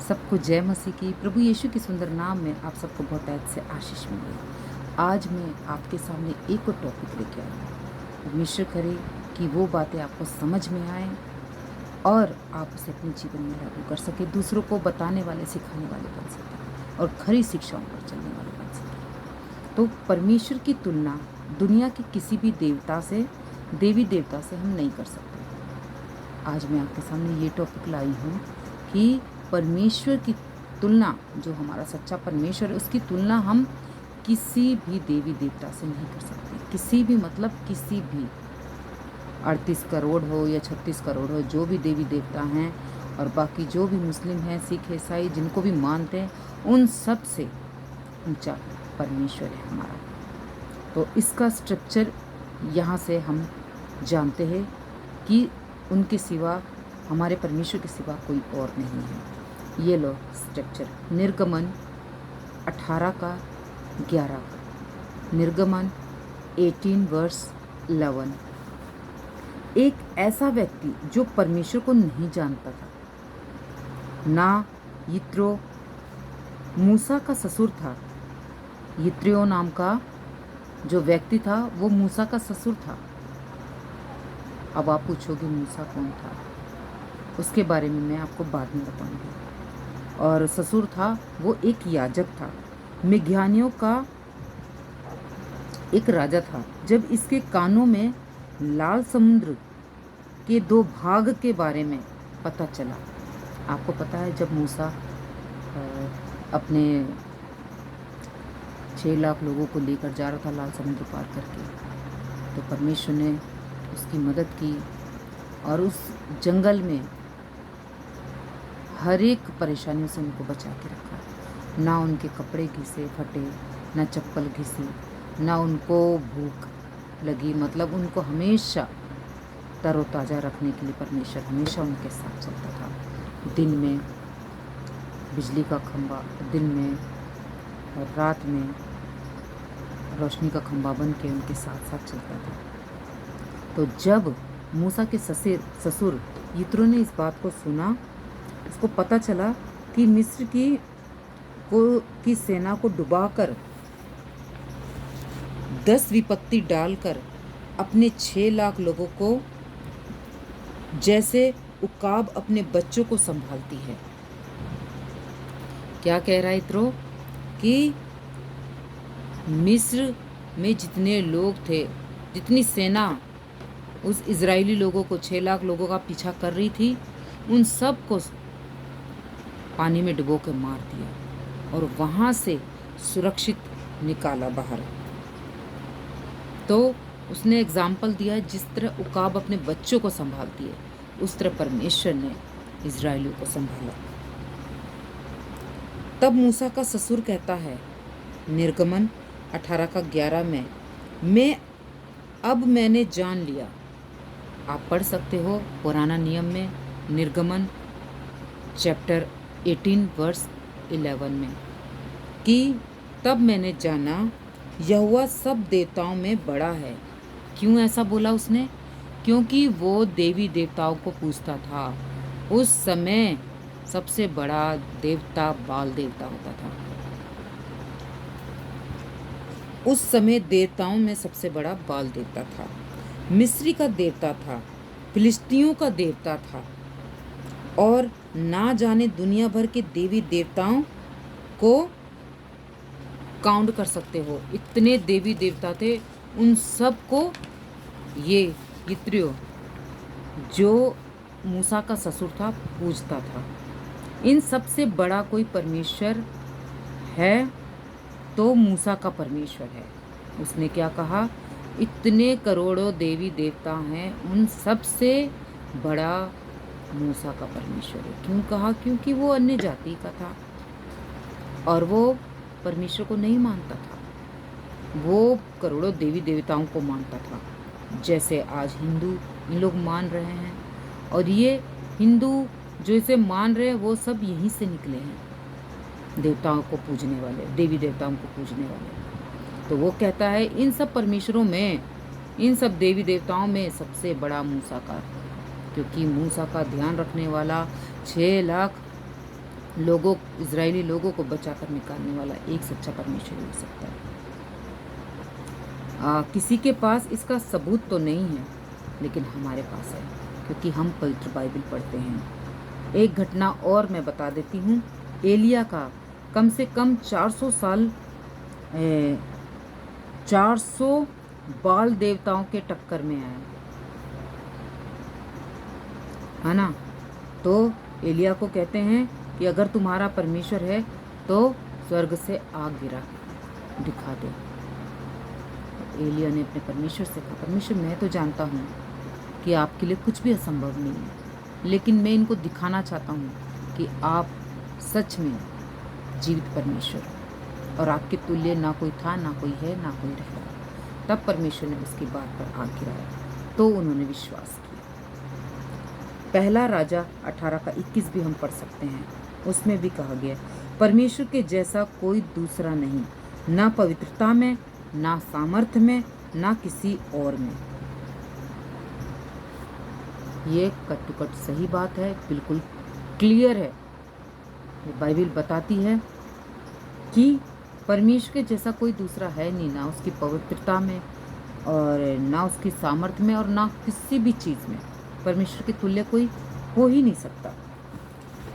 सबको जय मसीह की। प्रभु यीशु के सुंदर नाम में आप सबको बहुत से आशीष मिले। आज मैं आपके सामने एक और टॉपिक लेके आई हूँ। परमेश्वर करे कि वो बातें आपको समझ में आए और आप उसे अपने जीवन में लागू कर सके, दूसरों को बताने वाले, सिखाने वाले बन सके और खरी शिक्षाओं पर चलने वाले बन सके। तो परमेश्वर की तुलना दुनिया के किसी भी देवी देवता से हम नहीं कर सकते। आज मैं आपके सामने ये टॉपिक लाई हूँ कि परमेश्वर की तुलना, जो हमारा सच्चा परमेश्वर है, उसकी तुलना हम किसी भी देवी देवता से नहीं कर सकते। किसी भी मतलब किसी भी 38 करोड़ हो या 36 करोड़ हो, जो भी देवी देवता हैं और बाकी जो भी मुस्लिम हैं, सिख, ईसाई, जिनको भी मानते हैं, उन सब से ऊंचा परमेश्वर है हमारा। तो इसका स्ट्रक्चर यहाँ से हम जानते हैं कि उनके सिवा, हमारे परमेश्वर के सिवा कोई और नहीं है। ये लो स्ट्रक्चर, निर्गमन 18 का 11 का, निर्गमन 18 वर्स 11। एक ऐसा व्यक्ति जो परमेश्वर को नहीं जानता था, ना यित्रो मूसा का ससुर था। यित्रो नाम का जो व्यक्ति था वो मूसा का ससुर था। अब आप पूछोगे मूसा कौन था, उसके बारे में मैं आपको बाद में बताऊंगी। और ससुर था वो एक याजक था, मिघानियों का एक राजा था। जब इसके कानों में लाल समुद्र के 2 भाग के बारे में पता चला, आपको पता है जब मूसा अपने 6 लाख लोगों को लेकर जा रहा था लाल समुद्र पार करके, तो परमेश्वर ने उसकी मदद की और उस जंगल में हर एक परेशानियों से उनको बचा के रखा। ना उनके कपड़े घिसे फटे, ना चप्पल घिसी, ना उनको भूख लगी। मतलब उनको हमेशा तरोताज़ा रखने के लिए परमेश्वर हमेशा उनके साथ चलता था। दिन में बिजली का खंभा, दिन में और रात में रोशनी का खंभा बन के उनके साथ साथ चलता था। तो जब मूसा के ससुर यित्रो ने इस बात को सुना, उसको पता चला कि मिस्र की सेना को डुबाकर 10 विपत्ति डालकर अपने 6 लाख लोगों को, जैसे उकाब अपने बच्चों को संभालती है। क्या कह रहा है यित्रो कि मिस्र में जितने लोग थे, जितनी सेना उस इजरायली लोगों को 6 लाख लोगों का पीछा कर रही थी, उन सब को पानी में डुबो के मार दिया और वहाँ से सुरक्षित निकाला बाहर। तो उसने एग्जाम्पल दिया, जिस तरह उकाब अपने बच्चों को संभालती है, उस तरह परमेश्वर ने इजरायलियों को संभाला। तब मूसा का ससुर कहता है, निर्गमन 18 का 11 में, मैंने जान लिया। आप पढ़ सकते हो पुराना नियम में, निर्गमन चैप्टर 18 वर्स 11 में, कि तब मैंने जाना यहोवा सब देवताओं में बड़ा है। क्यों ऐसा बोला उसने? क्योंकि वो देवी देवताओं को पूजता था। उस समय सबसे बड़ा देवता बाल देवता होता था। उस समय देवताओं में सबसे बड़ा बाल देवता था। मिस्री का देवता था, फिलिस्तीनियों का देवता था, और ना जाने दुनिया भर के देवी देवताओं को काउंट कर सकते हो, इतने देवी देवता थे। उन सब को ये यित्रो, जो मूसा का ससुर था, पूजता था। इन सब से बड़ा कोई परमेश्वर है तो मूसा का परमेश्वर है। उसने क्या कहा? इतने करोड़ों देवी देवता हैं, उन सब से बड़ा मूसा का परमेश्वर है। क्यों कहा? क्योंकि वो अन्य जाति का था और वो परमेश्वर को नहीं मानता था, वो करोड़ों देवी देवताओं को मानता था, जैसे आज हिंदू इन लोग मान रहे हैं। और ये हिंदू जो इसे मान रहे हैं, वो सब यहीं से निकले हैं, देवताओं को पूजने वाले, देवी देवताओं को पूजने वाले। तो वो कहता है इन सब परमेश्वरों में, इन सब देवी देवताओं में सबसे बड़ा मूसा का, क्योंकि मूसा का ध्यान रखने वाला 6 लाख लोगों, इजरायली लोगों को बचाकर निकालने वाला एक सच्चा परमेश्वर ही हो सकता है। किसी के पास इसका सबूत तो नहीं है, लेकिन हमारे पास है, क्योंकि हम पवित्र बाइबल पढ़ते हैं। एक घटना और मैं बता देती हूँ। एलिया का कम से कम 400 साल 400 बाल देवताओं के टक्कर में आया है ना। तो एलिया को कहते हैं कि अगर तुम्हारा परमेश्वर है तो स्वर्ग से आग गिरा दिखा दो। एलिया ने अपने परमेश्वर से कहा, परमेश्वर मैं तो जानता हूँ कि आपके लिए कुछ भी असंभव नहीं है, लेकिन मैं इनको दिखाना चाहता हूँ कि आप सच में जीवित परमेश्वर हो और आपके तुल्य ना कोई था, ना कोई है, ना कोई रहेगा। तब परमेश्वर ने उसकी बात पर आग गिराया, तो उन्होंने विश्वास किया। पहला राजा 18 का 21 भी हम पढ़ सकते हैं। उसमें भी कहा गया, परमेश्वर के जैसा कोई दूसरा नहीं, ना पवित्रता में, ना सामर्थ्य में, ना किसी और में। ये कट टू कट सही बात है, बिल्कुल क्लियर है। ये बाइबल बताती है कि परमेश्वर के जैसा कोई दूसरा है नहीं, ना उसकी पवित्रता में और ना उसकी सामर्थ्य में और ना किसी भी चीज़ में। परमेश्वर के तुल्य कोई हो ही नहीं सकता।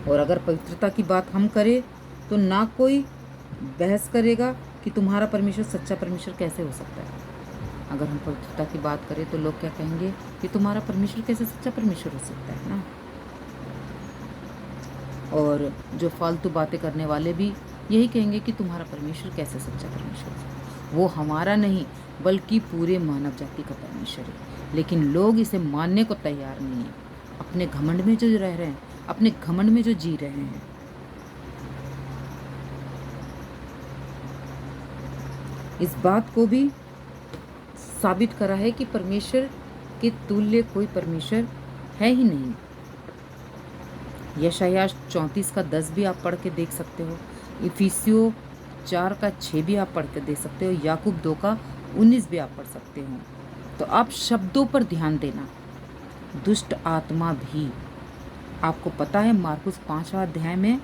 और अगर पवित्रता की बात हम करें तो ना कोई बहस करेगा कि तुम्हारा परमेश्वर सच्चा परमेश्वर कैसे हो सकता है। अगर हम पवित्रता की बात करें तो लोग क्या कहेंगे कि तुम्हारा परमेश्वर कैसे सच्चा परमेश्वर हो सकता है ना। और जो फालतू बातें करने वाले भी यही कहेंगे कि तुम्हारा परमेश्वर कैसे सच्चा परमेश्वर हो सकता है। वो हमारा नहीं बल्कि पूरे मानव जाति का परमेश्वर है, लेकिन लोग इसे मानने को तैयार नहीं है। अपने घमंड में जो रह रहे हैं, अपने घमंड में जो जी रहे हैं। इस बात को भी साबित करा है कि परमेश्वर के तुल्य कोई परमेश्वर है ही नहीं। यशायाह 34 का 10 भी आप पढ़ के देख सकते हो। इफिसियों 4 का 6 भी आप पढ़ के देख सकते हो। याकूब 2 का 19 भी आप पढ़ सकते हो। तो आप शब्दों पर ध्यान देना। दुष्ट आत्मा भी, आपको पता है मार्कुस 5वां अध्याय में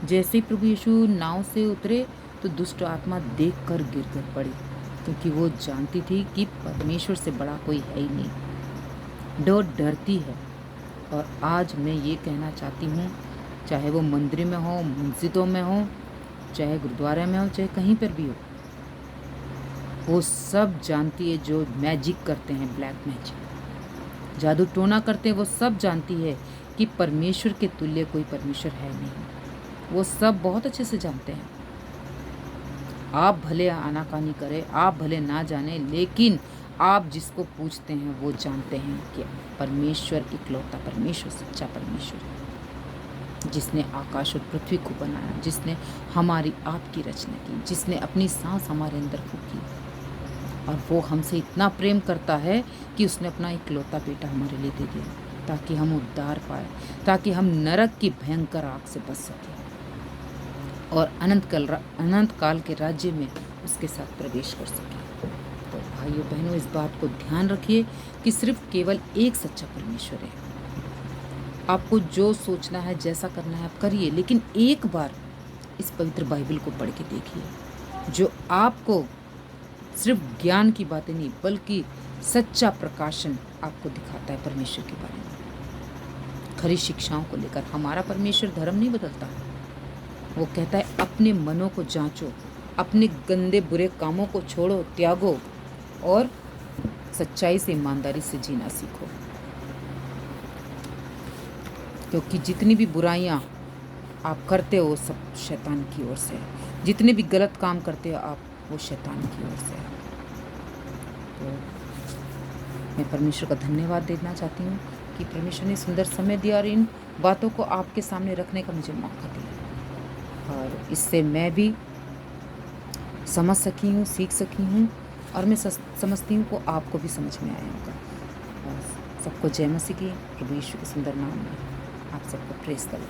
जैसे ही प्रभु यीशु नाव से उतरे तो दुष्ट आत्मा देखकर गिर कर पड़ी, क्योंकि वो जानती थी कि परमेश्वर से बड़ा कोई है ही नहीं। डरती है। और आज मैं ये कहना चाहती हूँ, चाहे वो मंदिर में हो, मस्जिदों में हो, चाहे गुरुद्वारे में हो, चाहे कहीं पर भी हो, वो सब जानती है। जो मैजिक करते हैं, ब्लैक मैजिक, जादू टोना करते हैं, वो सब जानती है कि परमेश्वर के तुल्य कोई परमेश्वर है नहीं। वो सब बहुत अच्छे से जानते हैं। आप भले आनाकानी करें, आप भले ना जाने, लेकिन आप जिसको पूछते हैं वो जानते हैं कि परमेश्वर इकलौता परमेश्वर, सच्चा परमेश्वर है, जिसने आकाश और पृथ्वी को बनाया, जिसने हमारी आपकी रचना की, जिसने अपनी सांस हमारे अंदर फूकी। और वो हमसे इतना प्रेम करता है कि उसने अपना इकलौता बेटा हमारे लिए दे दिया, ताकि हम उद्धार पाए, ताकि हम नरक की भयंकर आग से बच सकें और अनंत काल के राज्य में उसके साथ प्रवेश कर सकें। तो भाइयों बहनों, इस बात को ध्यान रखिए कि सिर्फ केवल एक सच्चा परमेश्वर है। आपको जो सोचना है, जैसा करना है आप करिए, लेकिन एक बार इस पवित्र बाइबल को पढ़ के देखिए, जो आपको सिर्फ ज्ञान की बातें नहीं बल्कि सच्चा प्रकाशन आपको दिखाता है परमेश्वर के बारे में, खरी शिक्षाओं को लेकर। हमारा परमेश्वर धर्म नहीं बदलता। वो कहता है अपने मनों को जांचो, अपने गंदे बुरे कामों को छोड़ो, त्यागो और सच्चाई से, ईमानदारी से जीना सीखो। क्योंकि जितनी भी बुराइयां आप करते हो वो सब शैतान की ओर से है। जितने भी गलत काम करते हो आप, वो शैतान की ओर से है। तो मैं परमेश्वर का धन्यवाद देना चाहती हूँ कि परमेश्वर ने सुंदर समय दिया और इन बातों को आपके सामने रखने का मुझे मौका दिया, और इससे मैं भी समझ सकी हूँ, सीख सकी हूँ, और मैं समझती हूँ को आपको भी समझ में आया होगा। और सबको जय मसीह की, प्रभु यीशु के सुंदर नाम में आप सबको प्रेज़ करें।